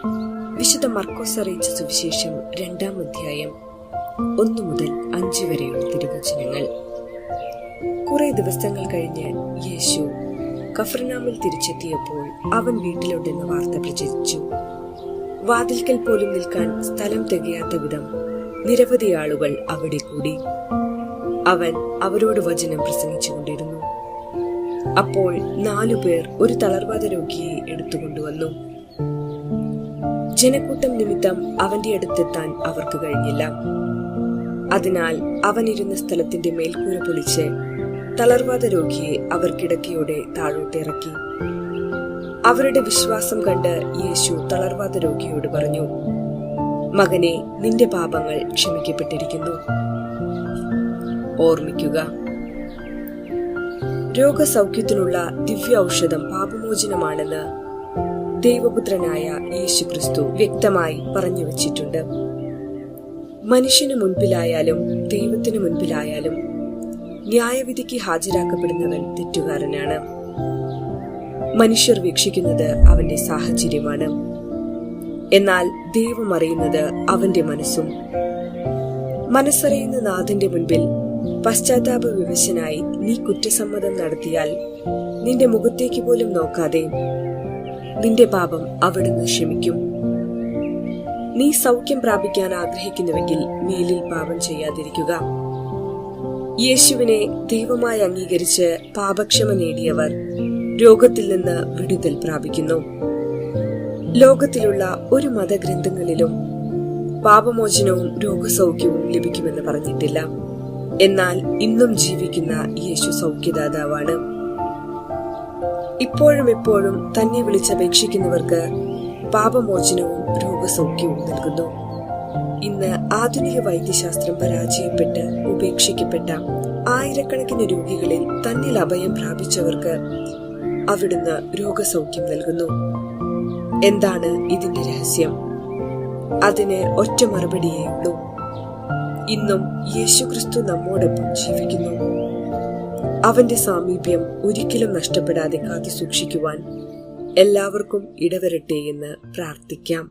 വിശുദ്ധ മർക്കോസ് അറിയിച്ച സുവിശേഷം 2-ാം അധ്യായം 1 മുതൽ 5 വരെയുള്ള തിരുവചനങ്ങൾ. കുറെ ദിവസങ്ങൾ കഴിഞ്ഞ് യേശു കഫർനഹൂമിൽ തിരിച്ചെത്തിയപ്പോൾ അവൻ വീട്ടിലുണ്ടെന്ന വാർത്ത പ്രചരിച്ചു. വാതിൽക്കൽ പോലും നിൽക്കാൻ സ്ഥലം തികയാത്ത വിധം നിരവധി ആളുകൾ അവിടെ കൂടി. അവൻ അവരോട് വചനം പ്രസംഗിച്ചുകൊണ്ടിരുന്നു. അപ്പോൾ 4 പേർ ഒരു തളർവാദ രോഗിയെ എടുത്തുകൊണ്ടുവന്നു. ജനക്കൂട്ടം നിമിത്തം അവന്റെ അടുത്തെത്താൻ അവർക്ക് കഴിഞ്ഞില്ല. അതിനാൽ അവൻ ഇരുന്ന സ്ഥലത്തിന്റെ മേൽക്കൂര പൊളിച്ച് തളർവാദ രോഗിയെ അവർ കിടക്കയോടെ താഴോട്ടിറക്കി. അവരുടെ വിശ്വാസം കണ്ട് യേശു തളർവാദ രോഗിയോട് പറഞ്ഞു, മകനെ, നിന്റെ പാപങ്ങൾ ക്ഷമിക്കപ്പെട്ടിരിക്കുന്നു. ഓർമ്മിക്കുക, രോഗസൗഖ്യത്തിനുള്ള ദിവ്യ ഔഷധം പാപമോചനമാണെന്ന് ദൈവപുത്രനായ യേശു ക്രിസ്തു വ്യക്തമായി പറഞ്ഞു വച്ചിട്ടുണ്ട്. മനുഷ്യന് മുൻപിലായാലും ദൈവത്തിന് മുൻപിലായാലും ന്യായവിധിക്ക് ഹാജരാക്കപ്പെടുന്നവൻ തെറ്റുകാരനാണ്. മനുഷ്യർ വീക്ഷിക്കുന്നത് അവന്റെ സാഹചര്യമാണ്, എന്നാൽ ദൈവം അറിയുന്നത് അവന്റെ മനസ്സും. മനസ്സറിയുന്ന നാഥന്റെ മുൻപിൽ പശ്ചാത്താപ വിവശനായി നീ കുറ്റസമ്മതം നടത്തിയാൽ നിന്റെ മുഖത്തേക്ക് പോലും നോക്കാതെ നിന്റെ പാപം അവിടുന്ന് ക്ഷമിക്കും. നീ സൗഖ്യം പ്രാപിക്കാൻ ആഗ്രഹിക്കുന്നുവെങ്കിൽ മേലിൽ പാപം ചെയ്യാതിരിക്കുക. യേശുവിനെ ദൈവമായി അംഗീകരിച്ച് പാപക്ഷമ നേടിയവർ രോഗത്തിൽ നിന്ന് വിടുതൽ പ്രാപിക്കുന്നു. ലോകത്തിലുള്ള ഒരു മതഗ്രന്ഥങ്ങളിലും പാപമോചനവും രോഗസൗഖ്യവും ലഭിക്കുമെന്ന് പറഞ്ഞിട്ടില്ല. എന്നാൽ ഇന്നും ജീവിക്കുന്ന യേശു സൗഖ്യദാതാവാണ്. ഇപ്പോഴും എപ്പോഴും തന്നെ വിളിച്ചപേക്ഷിക്കുന്നവർക്ക് പാപമോചനവും രോഗസൗഖ്യവും നൽകുന്നു. ഇന്ന് ആധുനിക വൈദ്യശാസ്ത്രം പരാജയപ്പെട്ട് ഉപേക്ഷിക്കപ്പെട്ട ആയിരക്കണക്കിന് രോഗികളിൽ തന്നിൽ അഭയം പ്രാപിച്ചവർക്ക് അവിടുന്ന് രോഗസൗഖ്യം നൽകുന്നു. എന്താണ് ഇതിന്റെ രഹസ്യം? അതിന് ഒറ്റ മറുപടിയേ ഉള്ളൂ. ഇന്നും യേശുക്രിസ്തു നമ്മോടൊപ്പം ജീവിക്കുന്നു. അവന്റെ സാമീപ്യം ഒരിക്കലും നഷ്ടപ്പെടാതെ കാത്തു സൂക്ഷിക്കുവാൻ എല്ലാവർക്കും ഇടവരട്ടെ എന്ന് പ്രാർത്ഥിക്കാം.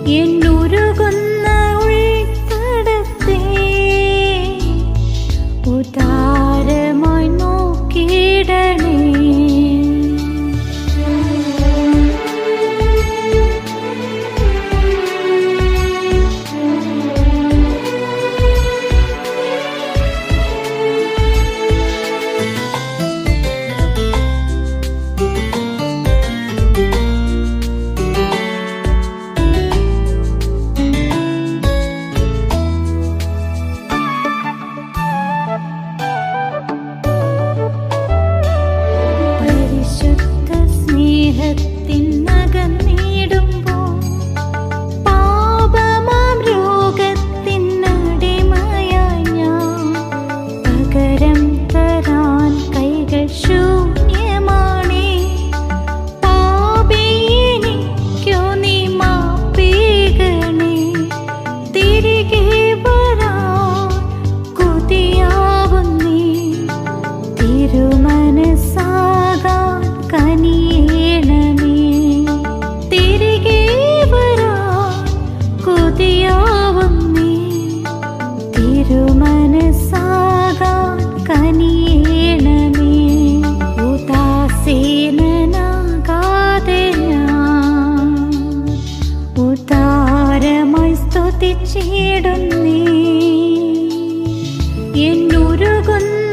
എന്നുരുകുന്ന ഉൾത്തടത്തെ ഉദാരമായി നോക്കിയിടണേ. സ്തുതിച്ചിടുന്നേ എന്നുരുകുന്ന